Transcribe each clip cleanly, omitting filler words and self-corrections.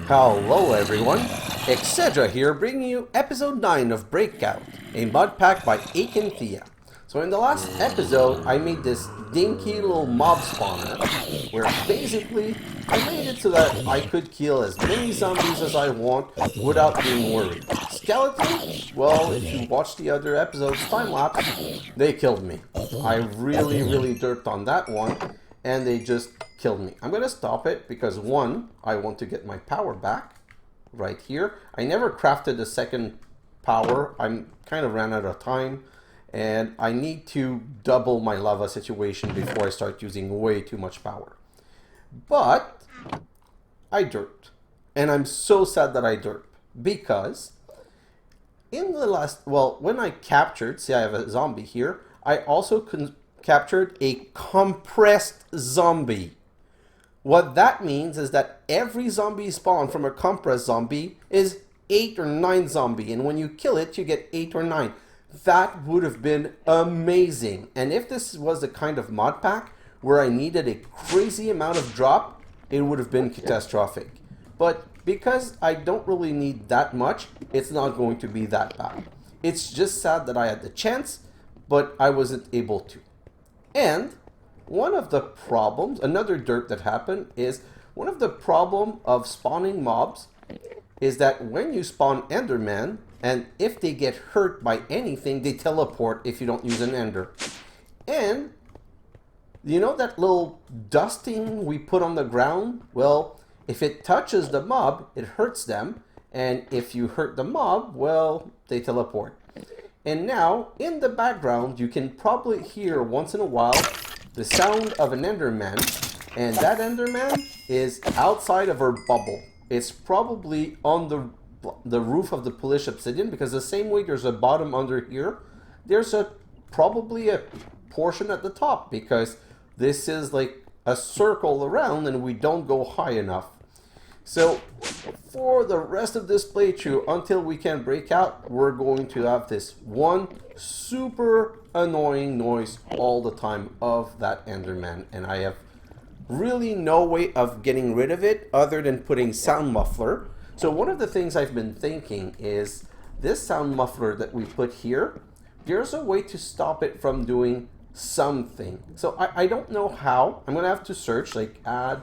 Hello everyone, xHedra here bringing you episode 9 of Breakout, a Modpack by acanthea. So in the last episode, I made this dinky little mob spawner, where basically I made it so that I could kill as many zombies as I want without being worried. Skeletons, well, if you watch the other episodes time-lapse, they killed me. I really derped on that one, and they just killed me. I'm going to stop it because one, I want to get my power back right here. I never crafted a second power. I kind of ran out of time and I need to double my lava situation before I start using way too much power. But I derped, and I'm so sad that I derped because in the last, well, when I captured, see I have a zombie here, I also captured a compressed zombie. What that means is that every zombie spawn from a compressed zombie is 8 or 9 zombie, and when you kill it, you get 8 or 9. That would have been amazing. And if this was the kind of mod pack where I needed a crazy amount of drop, it would have been catastrophic. But because I don't really need that much, it's not going to be that bad. It's just sad that I had the chance, but I wasn't able to. And one of the problems, another derp that happened, is one of the problem of spawning mobs is that when you spawn Enderman, and if they get hurt by anything, they teleport if you don't use an Ender. And you know that little dusting we put on the ground? Well, if it touches the mob, it hurts them. And if you hurt the mob, well, they teleport. And now, in the background, you can probably hear once in a while the sound of an Enderman, and that Enderman is outside of her bubble. It's probably on the roof of the Polish obsidian, because the same way there's a bottom under here, there's probably a portion at the top, because this is like a circle around and we don't go high enough. So for the rest of this playthrough, until we can break out, we're going to have this one super annoying noise all the time of that Enderman, and I have really no way of getting rid of it other than putting sound muffler. So one of the things I've been thinking is this sound muffler that we put here, there's a way to stop it from doing something. So I don't know how. I'm gonna have to search, I'm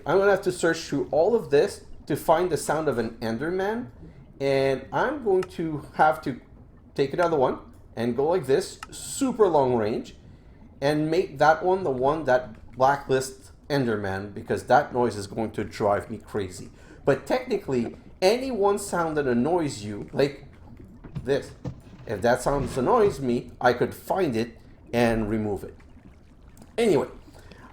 gonna have to search through all of this to find the sound of an Enderman, and I'm going to have to take another one and go like this, super long range, and make that one the one that blacklists Enderman, because that noise is going to drive me crazy. But technically, any one sound that annoys you, like this, if that sound annoys me, I could find it and remove it. Anyway,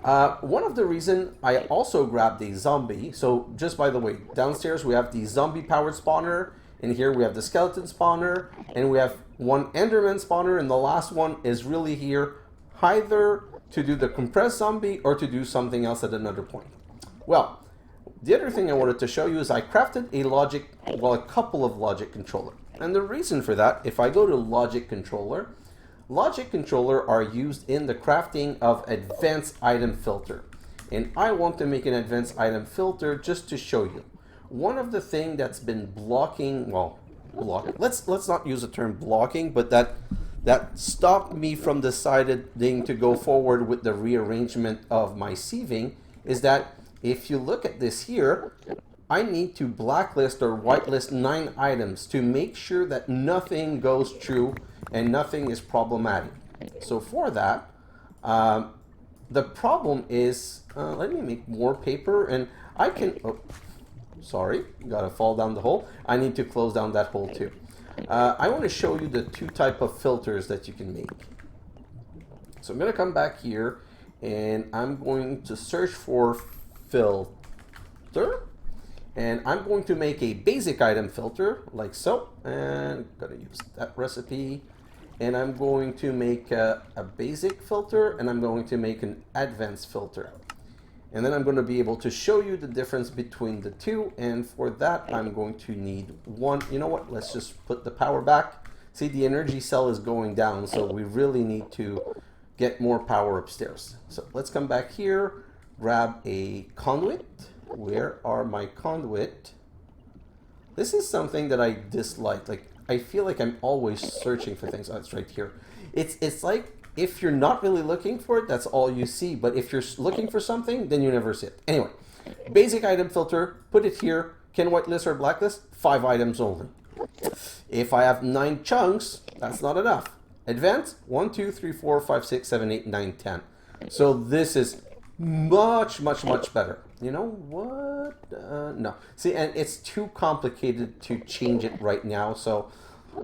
one of the reasons I also grabbed the zombie, so just by the way, downstairs we have the zombie powered spawner, and here we have the skeleton spawner, and we have one Enderman spawner, and the last one is really here either to do the compressed zombie or to do something else at another point. Well, the other thing I wanted to show you is I crafted a couple of logic controller. And the reason for that, if I go to logic controller are used in the crafting of advanced item filter. And I want to make an advanced item filter just to show you. One of the things that's been blocking, let's not use the term blocking, but that stopped me from deciding to go forward with the rearrangement of my sieving is that if you look at this here, I need to blacklist or whitelist 9 items to make sure that nothing goes through and nothing is problematic. So for that, the problem is, let me make more paper, and I can, sorry, gotta fall down the hole. I need to close down that hole too. I want to show you the 2 type of filters that you can make. So I'm going to come back here and I'm going to search for filter, and I'm going to make a basic item filter like so, and I'm going to use that recipe, and I'm going to make a basic filter, and I'm going to make an advanced filter. And then I'm going to be able to show you the difference between the two, and for that I'm going to need one. You know what, let's just put the power back. See, the energy cell is going down, so we really need to get more power upstairs. So let's come back here, grab a conduit, Where are my conduit? This is something that I dislike. Like, I feel like I'm always searching for things. Oh, it's right here. It's like if you're not really looking for it, that's all you see. But if you're looking for something, then you never see it. Anyway, basic item filter, put it here. Can whitelist or blacklist? 5 items only. If I have 9 chunks, that's not enough. Advanced, 1, 2, 3, 4, 5, 6, 7, 8, 9, 10. So this is much, much, much better. You know what? No. See, and it's too complicated to change it right now. So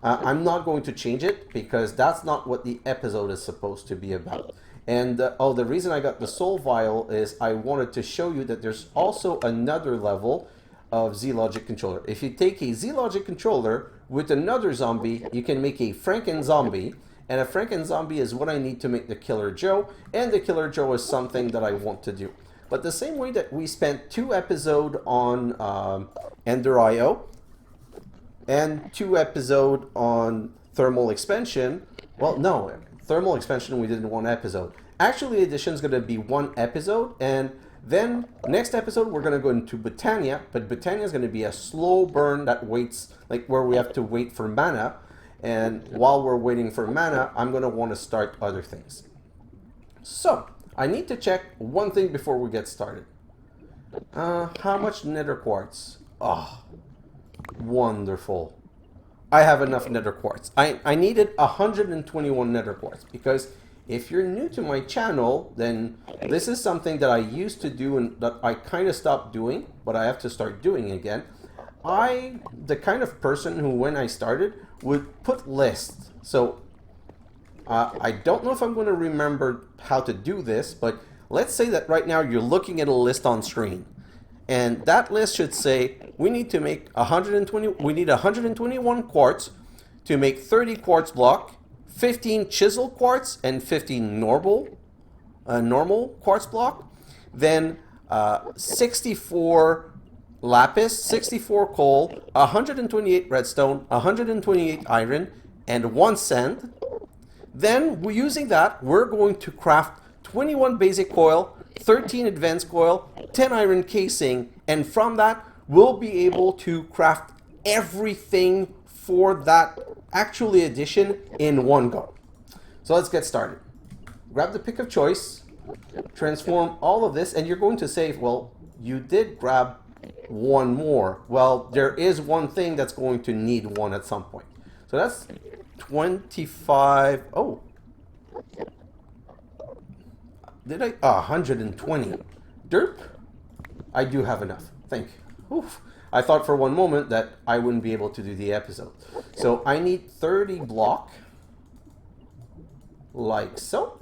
I'm not going to change it because that's not what the episode is supposed to be about. And oh, the reason I got the soul vial is I wanted to show you that there's also another level of Z-Logic controller. If you take a Z-Logic controller with another zombie, you can make a Franken zombie. And a Franken zombie is what I need to make the Killer Joe. And the Killer Joe is something that I want to do. But the same way that we spent 2 episodes on Ender.io and 2 episodes on thermal expansion, well, no, thermal expansion we did in 1 episode. Actually, Addition is going to be 1 episode, and then next episode we're going to go into Botania, but Botania is going to be a slow burn that waits, like where we have to wait for mana, and while we're waiting for mana, I'm going to want to start other things. So, I need to check one thing before we get started. How much nether quartz? Oh, wonderful. I have enough nether quartz. I needed 121 nether quartz because if you're new to my channel, then this is something that I used to do and that I kind of stopped doing, but I have to start doing again. The kind of person who, when I started, would put lists. So I don't know if I'm going to remember how to do this, but let's say that right now you're looking at a list on screen. And that list should say, we need to make 121 quartz to make 30 quartz block, 15 chisel quartz, and 15 normal quartz block. Then 64 lapis, 64 coal, 128 redstone, 128 iron, and 1 sand. Then, using that, we're going to craft 21 basic coil, 13 advanced coil, 10 iron casing, and from that, we'll be able to craft everything for that Actually Addition in one go. So let's get started. Grab the pick of choice, transform all of this, and you're going to say, well, you did grab 1 more. Well, there is one thing that's going to need 1 at some point. So that's 25. Oh. Did I? 120. DERP? I do have enough. Thank you. Oof. I thought for one moment that I wouldn't be able to do the episode. So I need 30 block. Like so.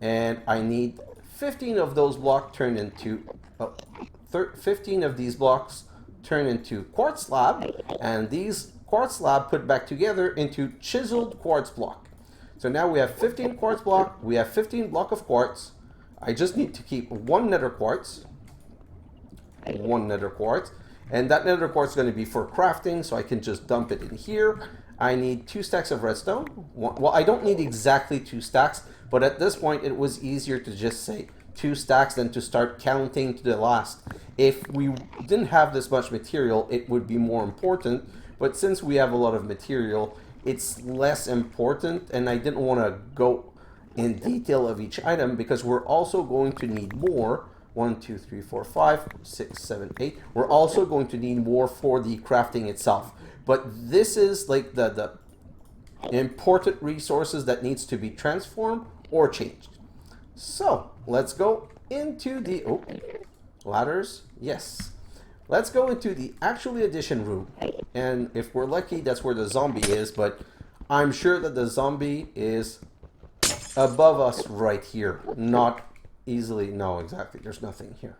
And I need 15 of those blocks turned into... 15 of these blocks turn into quartz slab. And these quartz slab put back together into chiseled quartz block. So now we have 15 quartz block, we have 15 block of quartz. I just need to keep 1 nether quartz. 1 nether quartz. And that nether quartz is going to be for crafting, so I can just dump it in here. I need 2 stacks of redstone. Well, I don't need exactly 2 stacks, but at this point it was easier to just say 2 stacks than to start counting to the last. If we didn't have this much material, it would be more important. But since we have a lot of material, it's less important, and I didn't want to go in detail of each item because we're also going to need more. 1, 2, 3, 4, 5, 6, 7, 8. We're also going to need more for the crafting itself. But this is like the important resources that needs to be transformed or changed. So let's go into the ladders. Yes. Let's go into the Actually Addition room. And if we're lucky, that's where the zombie is, but I'm sure that the zombie is above us right here. Not easily, no, exactly, there's nothing here.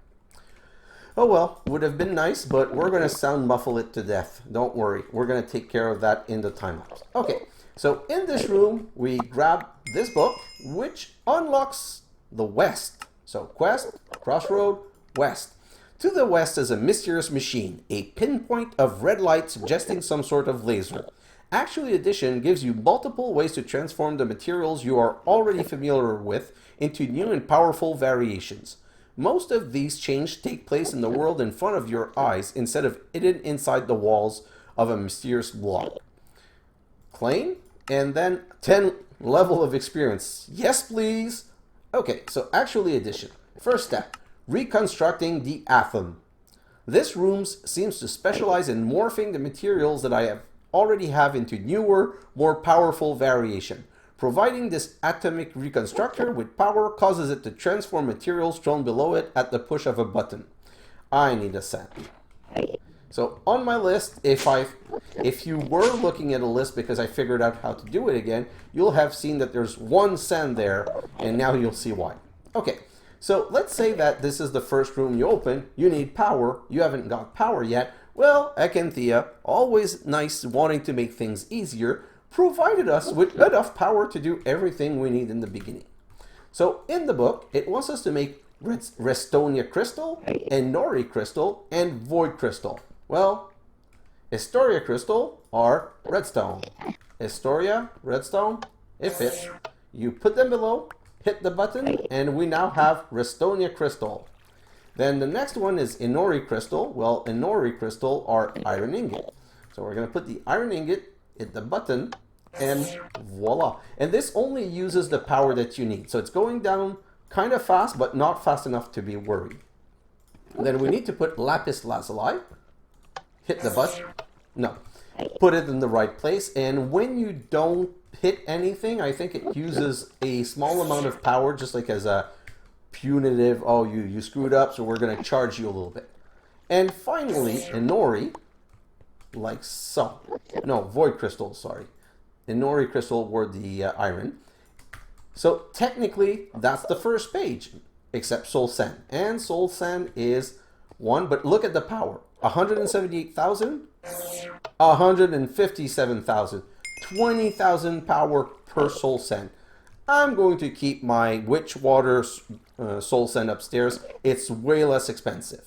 Oh well, would have been nice, but we're going to sound muffle it to death. Don't worry, we're going to take care of that in the time lapse. Okay, so in this room, we grab this book, which unlocks the west. So quest, crossroad, west. To the west is a mysterious machine, a pinpoint of red light suggesting some sort of laser. Actually Addition gives you multiple ways to transform the materials you are already familiar with into new and powerful variations. most of these changes take place in the world in front of your eyes instead of hidden inside the walls of a mysterious block. Claim, and then 10 level of experience. Yes, please. Okay, so Actually Addtion. First step, reconstructing the atom. This room seems to specialize in morphing the materials that I already have into newer, more powerful variation. Providing this atomic reconstructor with power causes it to transform materials thrown below it at the push of a button. I need a sand. So on my list, if you were looking at a list because I figured out how to do it again, you'll have seen that there's one sand there, and now you'll see why. Okay, so let's say that this is the first room you open, you need power, you haven't got power yet. Well, acanthea, always nice wanting to make things easier, provided us with enough power to do everything we need in the beginning. So in the book, it wants us to make Restonia crystal, Enori crystal, and void crystal. Well, Historia crystal are redstone. Historia, redstone, it fits. You put them below, hit the button, and we now have Restonia crystal. Then the next one is Enori crystal. Well, Enori crystal are iron ingot. So we're going to put the iron ingot, hit the button, and voila. And this only uses the power that you need. So it's going down kind of fast, but not fast enough to be worried. Then we need to put lapis lazuli. Hit the button. No. Put it in the right place. And when you don't hit anything, I think it uses a small amount of power, just like as a punitive, oh, you screwed up, so we're going to charge you a little bit. And finally, Enori, like so. No, void crystal, sorry. Enori crystal were the iron. So technically, that's the first page, except soul sand. And soul sand is 1, but look at the power. 178,000, 157,000, 20,000 power per soul sand. I'm going to keep my witch water soul sand upstairs. It's way less expensive.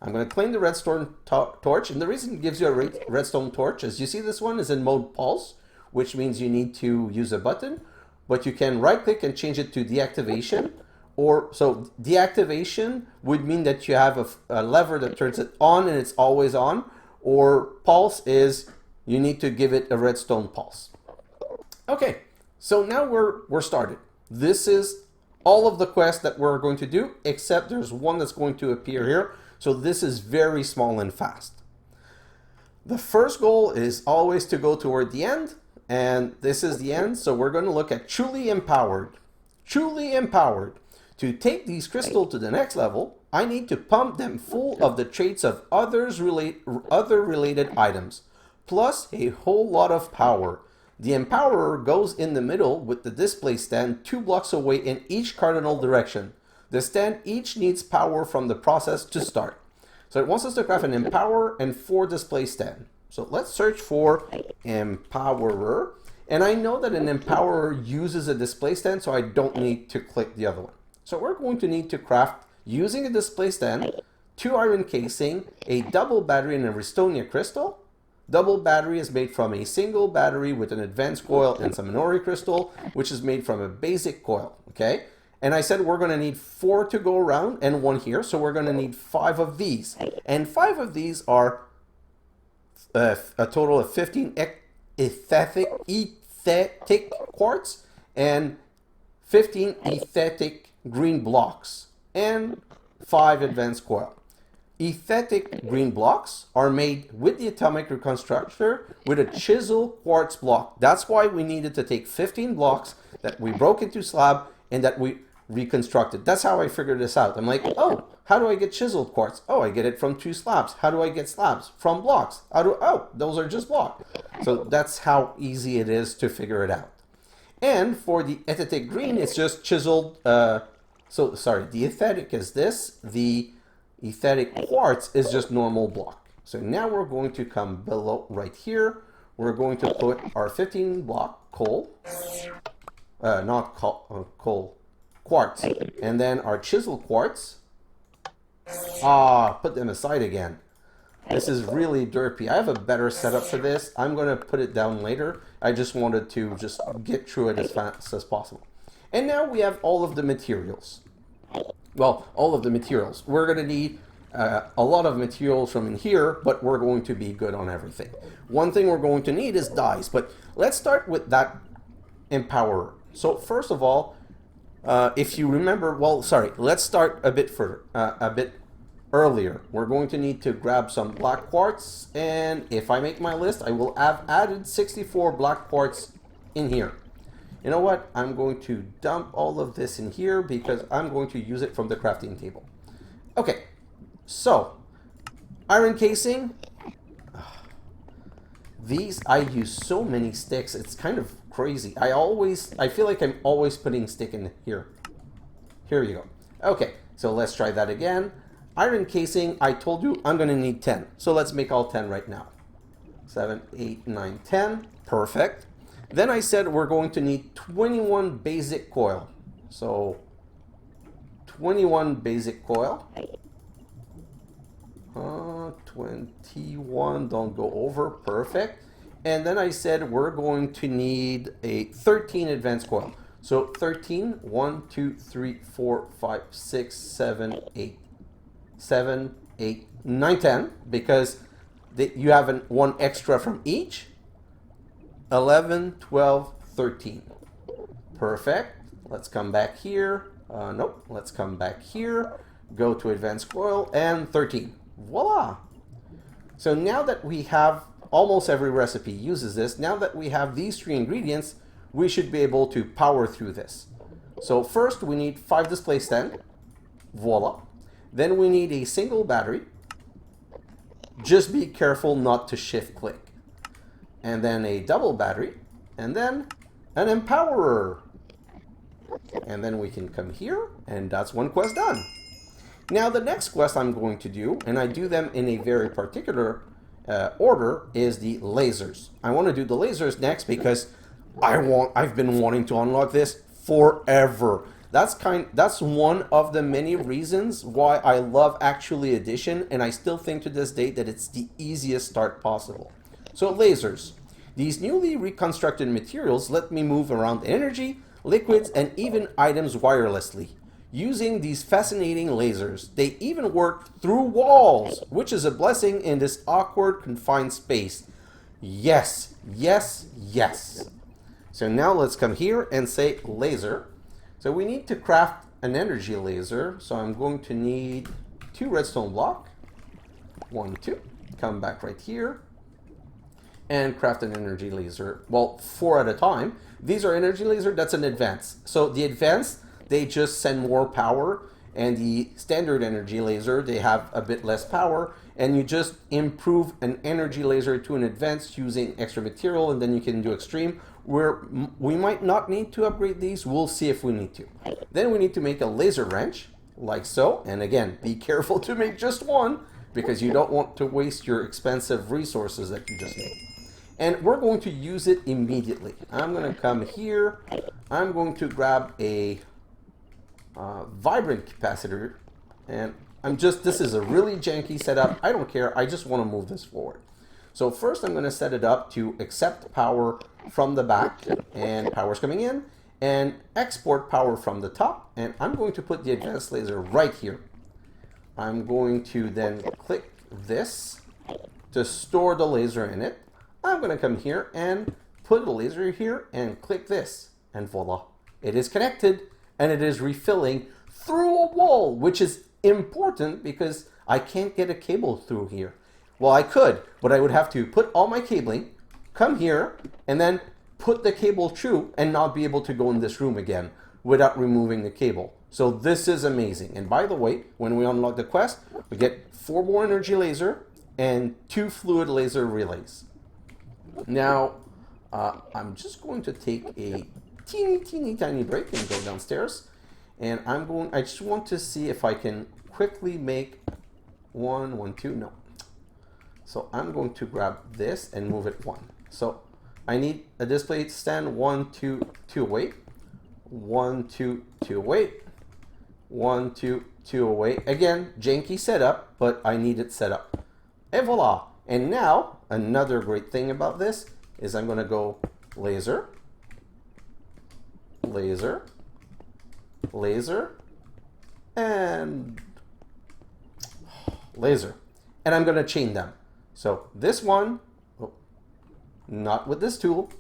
I'm going to claim the redstone torch, and the reason it gives you a redstone torch is you see this one is in mode pulse, which means you need to use a button, but you can right click and change it to deactivation. Or so deactivation would mean that you have a lever that turns it on and it's always on, or pulse is you need to give it a redstone pulse. Okay, so now we're started. This is all of the quests that we're going to do, except there's one that's going to appear here. So this is very small and fast. The first goal is always to go toward the end, and this is the end. So we're going to look at truly empowered. Truly empowered. To take these crystals to the next level, I need to pump them full of the traits of other related items, plus a whole lot of power. The empowerer goes in the middle with the display stand 2 blocks away in each cardinal direction. The stand each needs power from the process to start. So it wants us to craft an empowerer and 4 display stand. So let's search for empowerer. And I know that an empowerer uses a display stand, so I don't need to click the other one. So we're going to need to craft, using a display stand, 2 iron casing, a double battery, and a Restonia crystal. Double battery is made from a single battery with an advanced coil and some Enori crystal, which is made from a basic coil, okay? And I said we're going to need 4 to go around and 1 here, so we're going to need 5 of these. And 5 of these are a total of 15 etheric quartz and 15 etheric green blocks and 5 advanced coil. Etheric green blocks are made with the atomic reconstructor with a chisel quartz block. That's why we needed to take 15 blocks that we broke into slab and that we reconstructed. That's how I figured this out. I'm like, oh, how do I get chiseled quartz? Oh, I get it from 2 slabs. How do I get slabs? From blocks. Oh, those are just blocks. So that's how easy it is to figure it out. And for the etheric green, it's just chiseled. The etheric is this. The etheric quartz is just normal block. So now we're going to come below right here. We're going to put our 15 block coal, quartz, and then our chisel quartz. Put them aside again. This is really derpy. I have a better setup for this. I'm going to put it down later. I just wanted to just get through it as fast as possible. And now we have all of the materials. well, all of the materials. We're going to need a lot of materials from in here, but we're going to be good on everything. One thing we're going to need is dyes, but let's start with that empowerer. So first of all, if you remember, well, sorry, let's start a bit further, a bit earlier. We're going to need to grab some black quartz, and if I make my list, I will have added 64 black quartz in here. You know what? I'm going to dump all of this in here because I'm going to use it from the crafting table. Okay, so iron casing. These, I use so many sticks, it's kind of crazy. I feel like I'm always putting stick in here. Here you go. Okay, so let's try that again. Iron casing, I told you I'm going to need 10. So let's make all 10 right now. 7, 8, 9, 10. Perfect. Then I said we're going to need 21 basic coil. So 21 basic coil. 21, don't go over. Perfect. And then I said we're going to need a 13 advanced coil. So 13, 1, 2, 3, 4, 5, 6, 7, 8. 7, 8, 9, 10, because you have one extra from each. 11, 12, 13. Perfect. Let's come back here. Nope. Let's come back here. Go to advanced coil and 13. Voila. So now that we have, almost every recipe uses this, now that we have these 3 ingredients, we should be able to power through this. So first we need 5 display stand. Voila. Then we need a single battery. Just be careful not to shift click. And then a double battery. And then an empowerer. And then we can come here, and that's one quest done. Now the next quest I'm going to do, and I do them in a very particular order, is the lasers. I want to do the lasers next because I've been wanting to unlock this forever. That's one of the many reasons why I love Actually Addtion, and I still think to this day that it's the easiest start possible. So lasers. These newly reconstructed materials let me move around energy, liquids, and even items wirelessly. Using these fascinating lasers, they even work through walls, which is a blessing in this awkward, confined space. Yes, yes, yes. So now let's come here and say laser. So we need to craft an energy laser. So I'm going to need 2 redstone block. 1, 2. Come back right here and craft an energy laser. Well, 4 at a time. These are energy laser. That's an advanced. So the advanced, they just send more power, and the standard energy laser, they have a bit less power, and you just improve an energy laser to an advanced using extra material, and then you can do extreme, where we might not need to upgrade these. We'll see if we need to. Then we need to make a laser wrench, like so, and again, be careful to make just one, because you don't want to waste your expensive resources that you just made. And we're going to use it immediately. I'm going to come here, I'm going to grab a vibrant capacitor, and this is a really janky setup. I don't care, I just want to move this forward. So first I'm going to set it up to accept power from the back, and power's coming in, and export power from the top, and I'm going to put the advanced laser right here. I'm going to then click this to store the laser in it. I'm going to come here and put the laser here and click this, and voila, it is connected. And it is refilling through a wall, which is important because I can't get a cable through here. Well, I could, but I would have to put all my cabling, come here, and then put the cable through and not be able to go in this room again without removing the cable. So this is amazing. And by the way, when we unlock the quest, we get 4 more energy laser and 2 fluid laser relays. Now, I'm just going to take a teeny tiny break and go downstairs, and I just want to see if I can quickly make 1, 2, no. So I'm going to grab this and move it 1. So I need a display stand 1, 2, 2 away, 1, 2, 2 away, 1, 2, 2 away. Again, janky setup, but I need it set up. And voila. And now another great thing about this is I'm going to go laser, laser, laser, and laser. And I'm going to chain them. So this one, oh, not with this tool.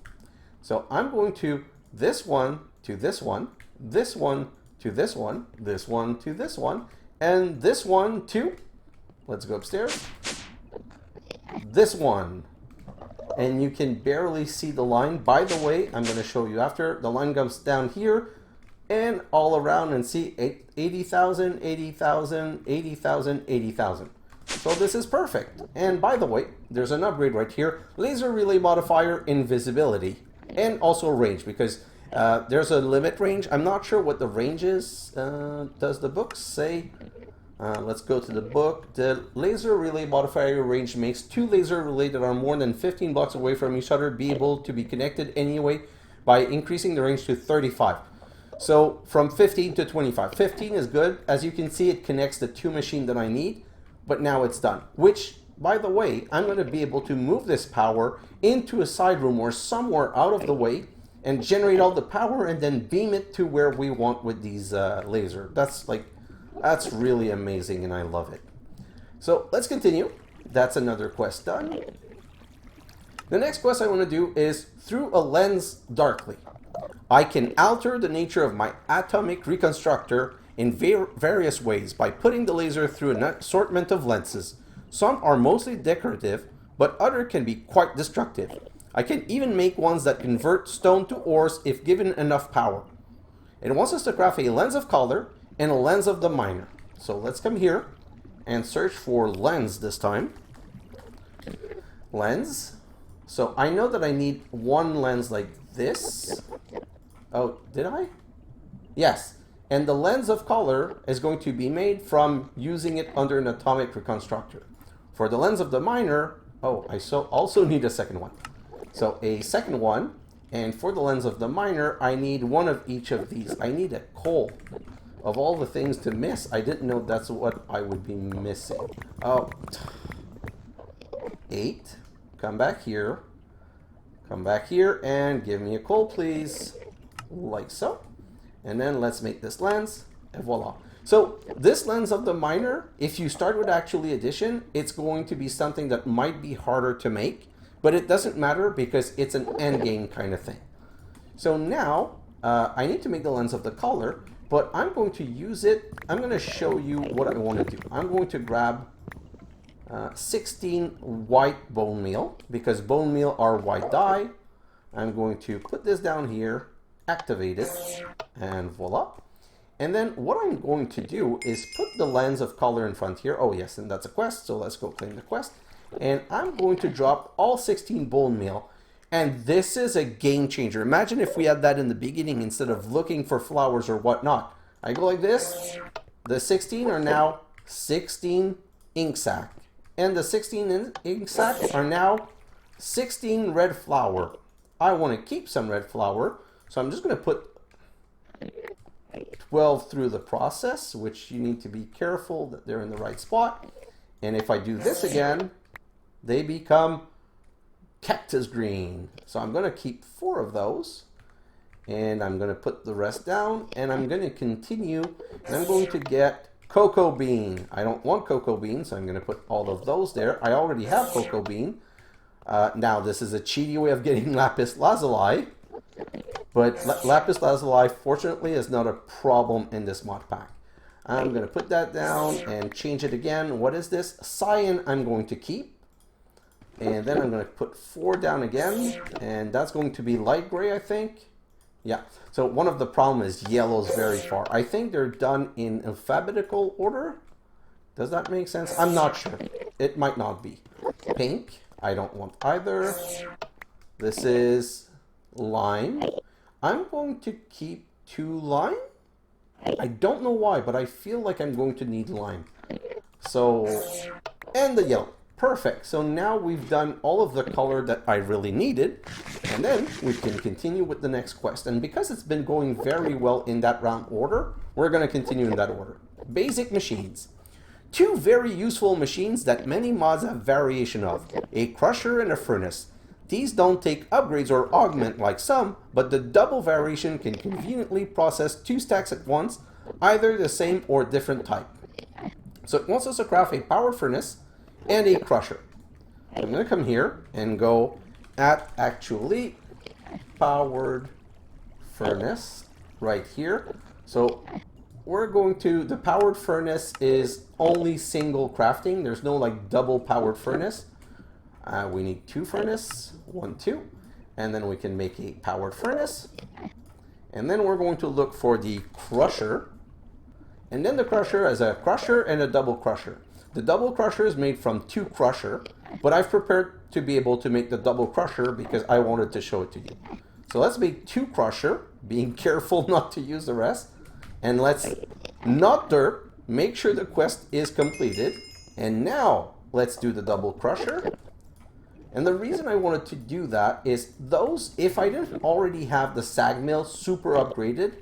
So I'm going to this one to this one, this one to this one, this one to this one, and this one to, let's go upstairs, this one. And you can barely see the line. By the way, I'm going to show you after. The line comes down here and all around, and see 80,000, 80,000, 80,000, 80,000. So this is perfect. And by the way, there's an upgrade right here. Laser relay modifier, invisibility, and also range, because there's a limit range. I'm not sure what the range is. Does the book say? Let's go to the book. The laser relay modifier range makes two laser relay that are more than 15 blocks away from each other be able to be connected anyway by increasing the range to 35. So from 15 to 25. 15 is good. As you can see, it connects the two machines that I need, but now it's done. Which, by the way, I'm going to be able to move this power into a side room or somewhere out of the way and generate all the power and then beam it to where we want with these laser. That's really amazing, and I love it. So let's continue. That's another quest done. The next quest I want to do is through a lens darkly. I can alter the nature of my atomic reconstructor in various ways by putting the laser through an assortment of lenses. Some are mostly decorative, but others can be quite destructive. I can even make ones that convert stone to ores if given enough power. It wants us to craft a lens of color and a lens of the miner. So let's come here and search for lens this time. Lens. So I know that I need one lens like this. Oh, did I? Yes. And the lens of color is going to be made from using it under an atomic reconstructor. For the lens of the miner, oh, I also need a second one. So a second one. And for the lens of the miner, I need one of each of these. I need a coal. Of all the things to miss, I didn't know that's what I would be missing. Oh, 8. Come back here. Come back here and give me a coal, please. Like so. And then let's make this lens. And voila. So this lens of the miner, if you start with Actually Addtion, it's going to be something that might be harder to make. But it doesn't matter because it's an endgame kind of thing. So now, I need to make the lens of the color. But I'm going to use it. I'm going to show you what I want to do. I'm going to grab 16 white bone meal, because bone meal are white dye. I'm going to put this down here, activate it, and voila. And then what I'm going to do is put the lens of color in front here. Oh yes, and that's a quest, so let's go claim the quest. And I'm going to drop all 16 bone meal. And this is a game changer. Imagine if we had that in the beginning instead of looking for flowers or whatnot. I go like this. The 16 are now 16 ink sac. And the 16 ink sacs are now 16 red flower. I want to keep some red flower. So I'm just going to put 12 through the process, which you need to be careful that they're in the right spot. And if I do this again, they become cactus green. So I'm going to keep 4 of those, and I'm going to put the rest down, and I'm going to continue, and I'm going to get cocoa bean. I don't want cocoa bean, so I'm going to put all of those there. I already have cocoa bean. Now this is a cheaty way of getting lapis lazuli, but lapis lazuli fortunately is not a problem in this mod pack. I'm going to put that down and change it again. What is this? Cyan I'm going to keep. And then I'm going to put 4 down again, and that's going to be light gray, I think. Yeah, so one of the problems is yellow's very far. I think they're done in alphabetical order. Does that make sense? I'm not sure. It might not be. Pink, I don't want either. This is lime. I'm going to keep 2 lime. I don't know why, but I feel like I'm going to need lime. So, and the yellow. Perfect. So now we've done all of the color that I really needed, and then we can continue with the next quest. And because it's been going very well in that round order, we're going to continue in that order. Basic machines. 2 very useful machines that many mods have variation of, a crusher and a furnace. These don't take upgrades or augment like some, but the double variation can conveniently process 2 stacks at once, either the same or different type. So it wants us to craft a powered furnace and a crusher. I'm going to come here and go at actually powered furnace right here. So we're going to, the powered furnace is only single crafting. There's no like double powered furnace. We need 2 furnace, 1, 2, and then we can make a powered furnace. And then we're going to look for the crusher. And then the crusher has a crusher and a double crusher. The double crusher is made from 2 crusher, but I've prepared to be able to make the double crusher because I wanted to show it to you. So let's make 2 crusher, being careful not to use the rest. And let's not DERP, make sure the quest is completed. And now let's do the double crusher. And the reason I wanted to do that is those, if I didn't already have the sag mill super upgraded,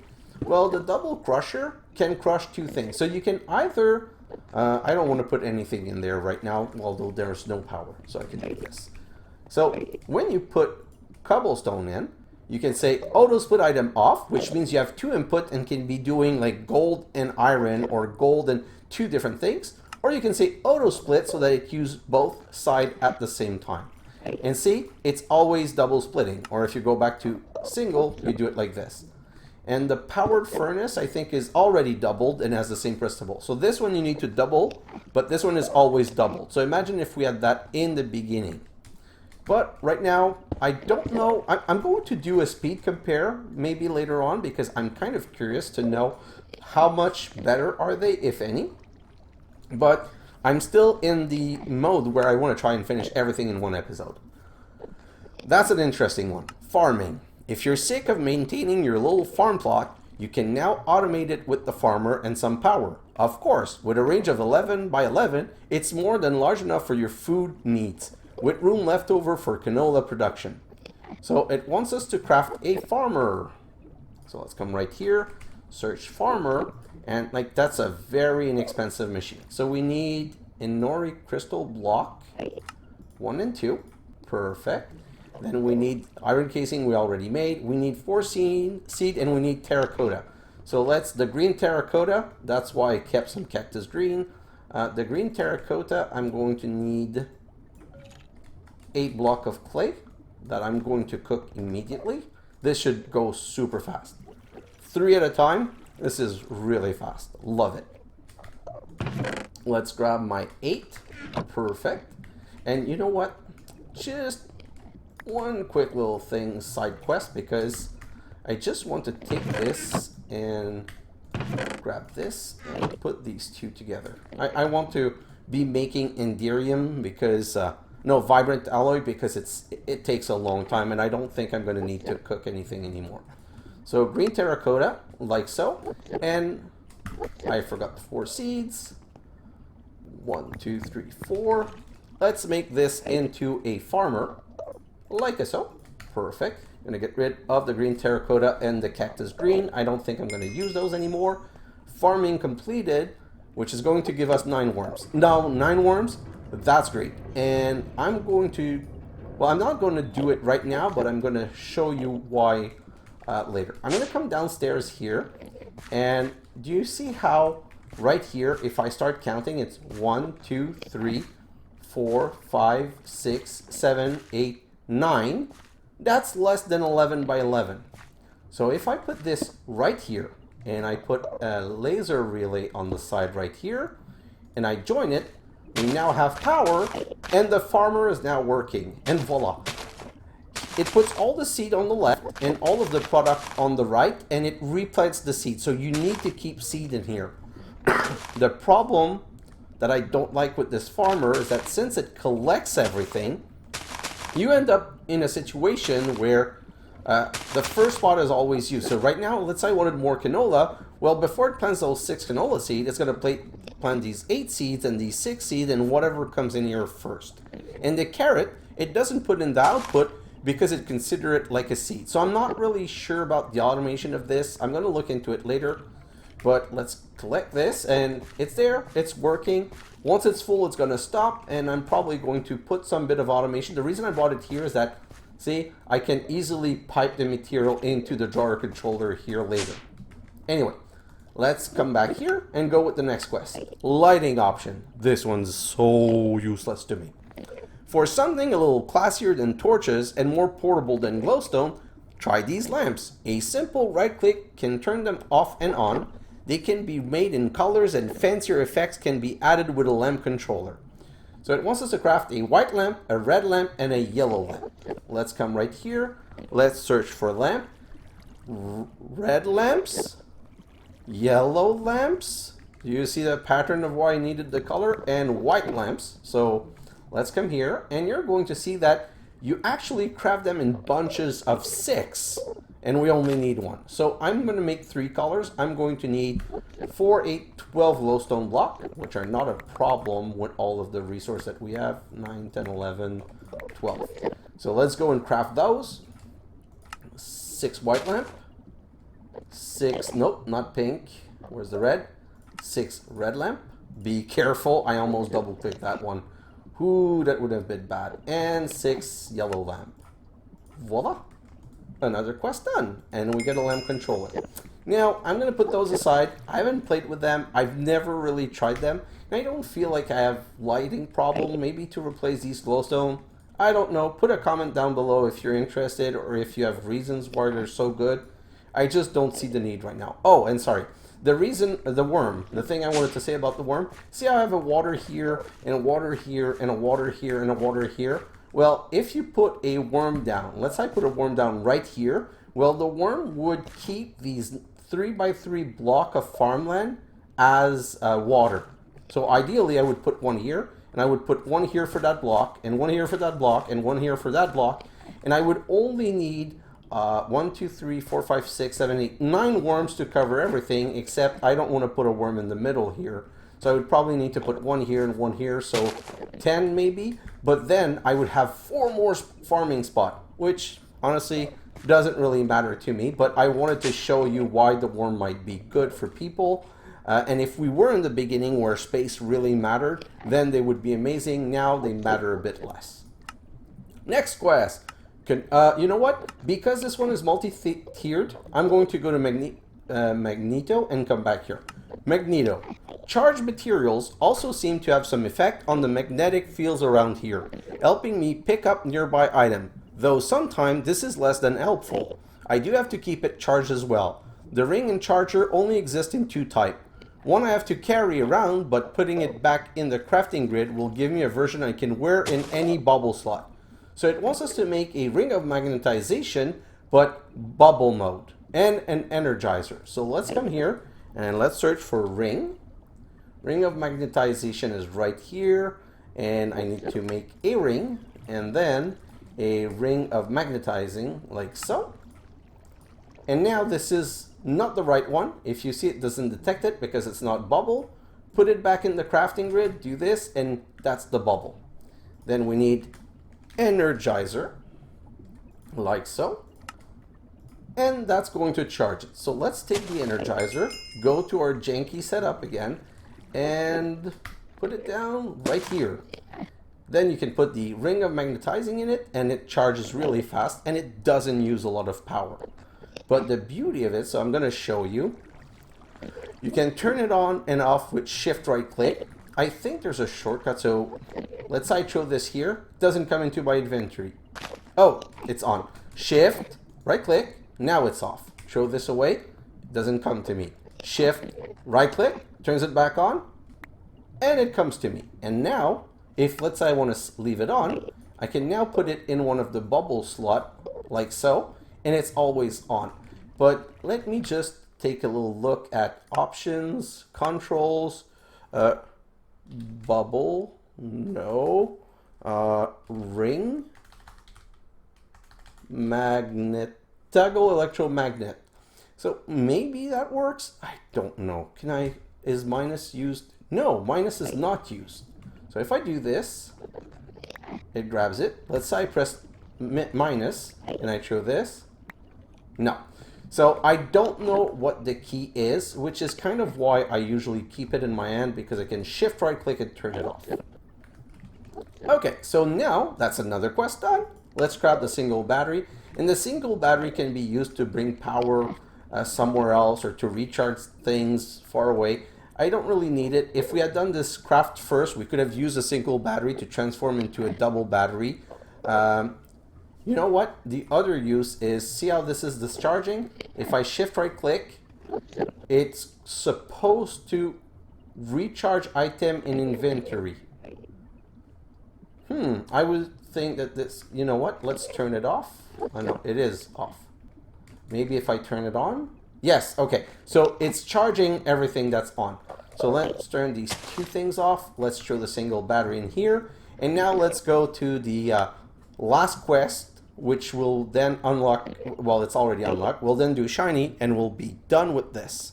well, the double crusher can crush 2 things. So you can either, I don't want to put anything in there right now, although there's no power, so I can do this. So when you put cobblestone in, you can say auto split item off, which means you have 2 input and can be doing like gold and iron or gold and 2 different things. Or you can say auto split so that it uses both sides at the same time. And see, it's always double splitting. Or if you go back to single, you do it like this. And the powered furnace, I think, is already doubled and has the same principle. So this one you need to double, but this one is always doubled. So imagine if we had that in the beginning. But right now, I don't know. I'm going to do a speed compare maybe later on because I'm kind of curious to know how much better are they, if any. But I'm still in the mode where I want to try and finish everything in one episode. That's an interesting one. Farming. If you're sick of maintaining your little farm plot, you can now automate it with the farmer and some power. Of course, with a range of 11 by 11, it's more than large enough for your food needs, with room left over for canola production. So it wants us to craft a farmer. So let's come right here, search farmer, and like that's a very inexpensive machine. So we need Inori crystal block, 1 and 2, perfect. Then we need iron casing we already made. We need 4 seed and we need terracotta. So let's, the green terracotta, that's why I kept some cactus green. The green terracotta, I'm going to need 8 block of clay that I'm going to cook immediately. This should go super fast. 3 at a time. This is really fast. Love it. Let's grab my 8. Perfect. And you know what? Just one quick little thing, side quest, because I just want to take this and grab this and put these 2 together. I want to be making Enderium because, no, Vibrant Alloy, because it takes a long time and I don't think I'm going to need to cook anything anymore. So green terracotta, like so, and I forgot the 4 seeds. 1, 2, 3, 4. Let's make this into a farmer, like so. Perfect. I'm going to get rid of the green terracotta and the cactus green. I don't think I'm going to use those anymore. Farming completed, which is going to give us 9 worms. Now, 9 worms, that's great. And I'm going to, well, I'm not going to do it right now, but I'm going to show you why later. I'm going to come downstairs here, and do you see how right here, if I start counting, it's 1, 2, 3, 4, 5, 6, 7, 8, 9. That's less than 11 by 11. So if I put this right here, and I put a laser relay on the side right here, and I join it, we now have power, and the farmer is now working, and voila. It puts all the seed on the left and all of the product on the right, and it replants the seed. So you need to keep seed in here. The problem that I don't like with this farmer is that since it collects everything, you end up in a situation where the first spot is always used. So right now, let's say I wanted more canola. Well, before it plants those 6 canola seeds, it's going to plant these 8 seeds and these 6 seeds and whatever comes in here first. And the carrot, it doesn't put in the output because it considers it like a seed. So I'm not really sure about the automation of this. I'm going to look into it later. But let's collect this, and it's there, it's working. Once it's full, it's going to stop, and I'm probably going to put some bit of automation. The reason I brought it here is that, see, I can easily pipe the material into the drawer controller here later. Anyway, Let's come back here and go with the next quest. Lighting option. This one's so useless to me. For something a little classier than torches and more portable than glowstone, try these lamps. A simple right click can turn them off and on. They can be made in colors and fancier effects can be added with a lamp controller. So it wants us to craft a white lamp, a red lamp, and a yellow lamp. Let's come right here. Let's search for lamp. Red lamps. Yellow lamps. Do you see the pattern of why I needed the color? And white lamps. So let's come here. And you're going to see that you actually craft them in bunches of 6. And we only need 1. So I'm going to make 3 colors. I'm going to need 4, 8, 12 glowstone block, which are not a problem with all of the resource that we have. 9, 10, 11, 12. So let's go and craft those. 6 white lamp. 6, nope, not pink. Where's the red? 6 red lamp. Be careful. I almost double clicked that one. Ooh, that would have been bad. And 6 yellow lamp. Voila. Another quest done, and we get a lamp controller. Now I'm going to put those aside. I haven't played with them. I've never really tried them, and I don't feel like I have lighting problem. Maybe to replace these glowstone, I don't know. Put a comment down below if you're interested or if you have reasons why they're so good. I just don't see the need right now. Oh, and sorry, the reason, the worm, the thing I wanted to say about the worm, see how I have a water here and a water here and a water here and a water here? Well, if you put a worm down, let's say I put a worm down right here, well, the worm would keep these 3x3 block of farmland as water. So ideally, I would put one here, and I would put one here for that block, and one here for that block, and one here for that block, and I would only need 1, 2, 3, 4, 5, 6, 7, 8, 9 worms to cover everything, except I don't want to put a worm in the middle here. So I would probably need to put one here and one here, so 10 maybe. But then I would have 4 more farming spot, which honestly doesn't really matter to me. But I wanted to show you why the worm might be good for people. And if we were in the beginning where space really mattered, then they would be amazing. Now they matter a bit less. Next quest. You know what? Because this one is multi-tiered, I'm going to go to Magneto and come back here. Magneto. Charged materials also seem to have some effect on the magnetic fields around here, helping me pick up nearby item, though sometimes this is less than helpful. I do have to keep it charged as well. The ring and charger only exist in 2 types. One I have to carry around, but putting it back in the crafting grid will give me a version I can wear in any bubble slot. So it wants us to make a ring of magnetization, but bubble mode, and an energizer. So let's come here and let's search for ring. Ring of magnetization is right here, and I need to make a ring, and then a ring of magnetizing, like so. And now this is not the right one. If you see it doesn't detect it because it's not bubble, put it back in the crafting grid, do this, and that's the bubble. Then we need energizer, like so. And that's going to charge it. So let's take the energizer, go to our janky setup again, and put it down right here. Then you can put the ring of magnetizing in it, and it charges really fast, and it doesn't use a lot of power. But the beauty of it, so I'm going to show you, you can turn it on and off with shift right click. I think there's a shortcut, so let's say I throw this here. It doesn't come into my inventory. Oh, it's on. Shift, right click, now it's off. Throw this away, it doesn't come to me. Shift, right click, turns it back on, and it comes to me. And now, if let's say I want to leave it on, I can now put it in one of the bubble slot, like so, and it's always on. But let me just take a little look at options, controls, bubble, no, ring, magnet, toggle electromagnet. So maybe that works. I don't know. Can I, is minus used? No, minus is not used. So if I do this, it grabs it. Let's say I press minus and I throw this. No. So I don't know what the key is, which is kind of why I usually keep it in my hand, because I can shift right click and turn it off. Okay, so now that's another quest done. Let's grab the single battery. And the single battery can be used to bring power somewhere else or to recharge things far away. I don't really need it. If we had done this craft first, we could have used a single battery to transform into a double battery. You know what? The other use is, see how this is discharging? If I shift right click, it's supposed to recharge item in inventory. I would think that this, you know what? Let's turn it off. Oh no, it is off. Maybe if I turn it on? Yes, okay. So it's charging everything that's on. So let's turn these two things off. Let's throw the single battery in here. And now let's go to the last quest, which will then unlock, well, it's already unlocked. We'll then do shiny and we'll be done with this.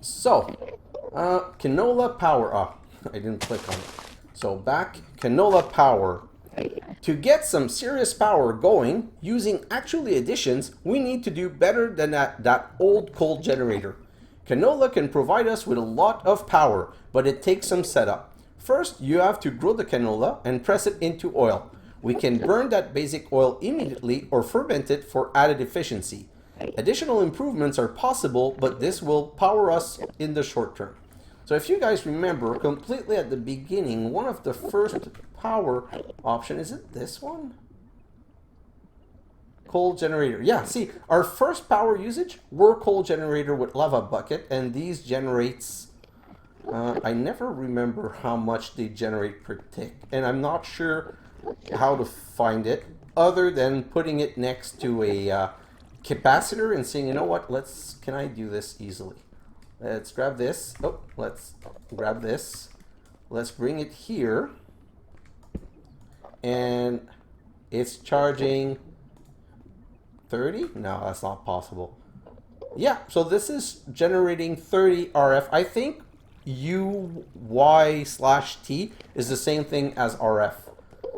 So, canola power up. I didn't click on it. So back, canola power. To get some serious power going, using Actually Additions, we need to do better than that old coal generator. Canola can provide us with a lot of power, but it takes some setup. First, you have to grow the canola and press it into oil. We can burn that basic oil immediately or ferment it for added efficiency. Additional improvements are possible, but this will power us in the short term. So if you guys remember, completely at the beginning, one of the first power option, is it this one? Coal generator. Yeah, see, our first power usage were coal generator with lava bucket, and these generates, I never remember how much they generate per tick, and I'm not sure how to find it other than putting it next to a capacitor and saying, you know what, can I do this easily? Let's grab this. Oh, let's grab this. Let's bring it here. And it's charging 30? No, that's not possible. Yeah, so this is generating 30 RF. I think UY/T is the same thing as RF.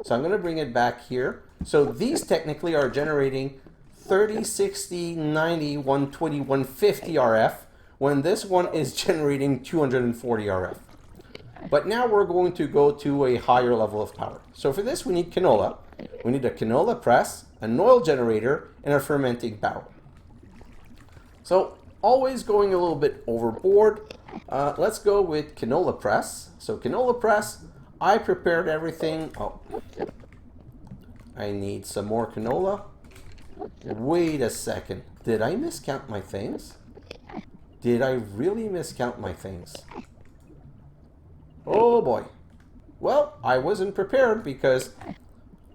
So I'm going to bring it back here. So these technically are generating 30, 60, 90, 120, 150 RF, when this one is generating 240 RF. But now we're going to go to a higher level of power. So for this we need canola. We need a canola press, an oil generator, and a fermenting barrel. So always going a little bit overboard. Let's go with canola press. So canola press, I prepared everything. Oh, I need some more canola. Wait a second. Did I miscount my things? Did I really miscount my things? Oh boy. Well, I wasn't prepared because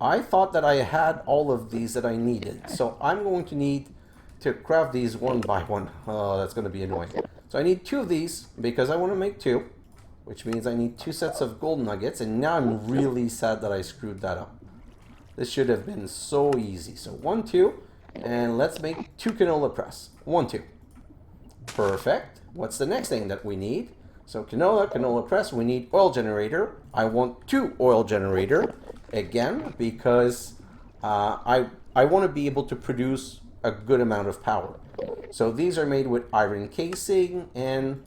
I thought that I had all of these that I needed. So I'm going to need to craft these one by one. Oh, that's going to be annoying. So I need two of these because I want to make two, which means I need 2 sets of gold nuggets. And now I'm really sad that I screwed that up. This should have been so easy. So 1, 2, and let's make 2 canola press. 1, 2. Perfect. What's the next thing that we need? So canola press, we need oil generator. I want 2 oil generator, again, because I want to be able to produce a good amount of power. So these are made with iron casing and,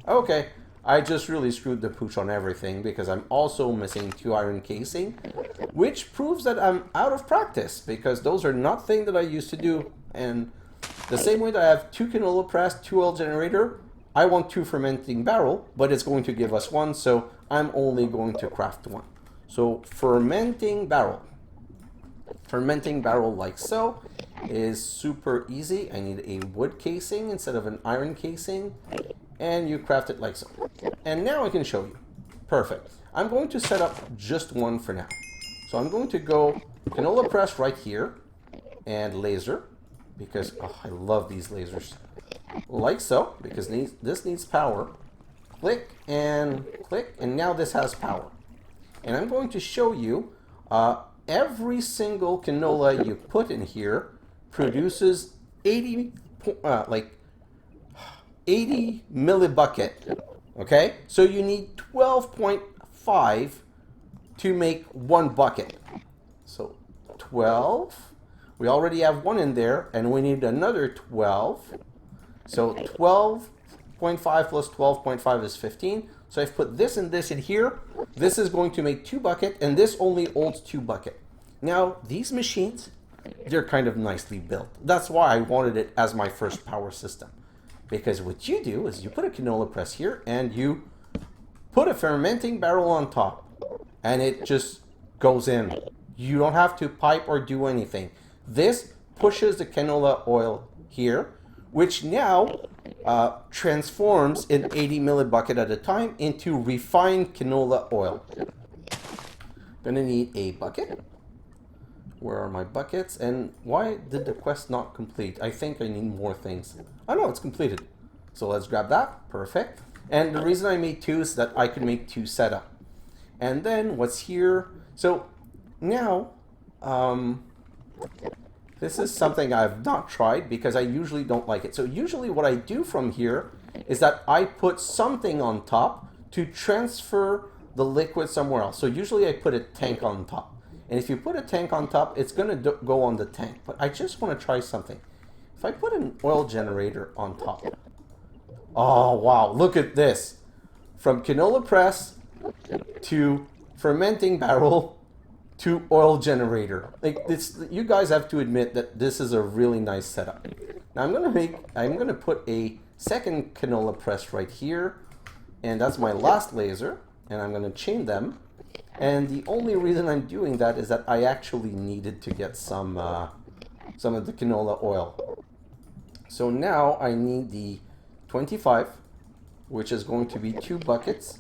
okay, I just really screwed the pooch on everything because I'm also missing 2 iron casing, which proves that I'm out of practice because those are not things that I used to do. And the same way that I have 2 canola press, 2 oil generator, I want 2 fermenting barrel, but it's going to give us 1, so I'm only going to craft 1. So fermenting barrel. Fermenting barrel like so is super easy. I need a wood casing instead of an iron casing, and you craft it like so. And now I can show you. Perfect. I'm going to set up just 1 for now. So I'm going to go canola press right here and laser, because I love these lasers. Like so, because this needs power. Click, and now this has power. And I'm going to show you every single canola you put in here produces 80 millibucket. Okay, so you need 12.5 to make 1 bucket. So 12. We already have 1 in there, and we need another 12. So 12.5 plus 12.5 is 15. So I've put this and this in here. This is going to make 2 bucket, and this only holds 2 bucket. Now, these machines they're kind of nicely built. That's why I wanted it as my first power system. Because what you do is you put a canola press here and you put a fermenting barrel on top. And it just goes in. You don't have to pipe or do anything. This pushes the canola oil here, which now transforms an 80 millibucket at a time into refined canola oil. Gonna need a bucket. Where are my buckets? And why did the quest not complete? I think I need more things. Oh no, it's completed. So let's grab that. Perfect. And the reason I made two is that I could make two setup. And then what's here? So now, this is something I've not tried because I usually don't like it. So usually what I do from here is that I put something on top to transfer the liquid somewhere else. So usually I put a tank on top. And if you put a tank on top, it's going to go on the tank. But I just want to try something. If I put an oil generator on top. Oh, wow. Look at this. From canola press to fermenting barrel to oil generator. Like this, you guys have to admit that this is a really nice setup. Now I'm going to put a second canola press right here. And that's my last laser. And I'm going to chain them. And the only reason I'm doing that is that I actually needed to get some of the canola oil. So now I need the 25, which is going to be 2 buckets,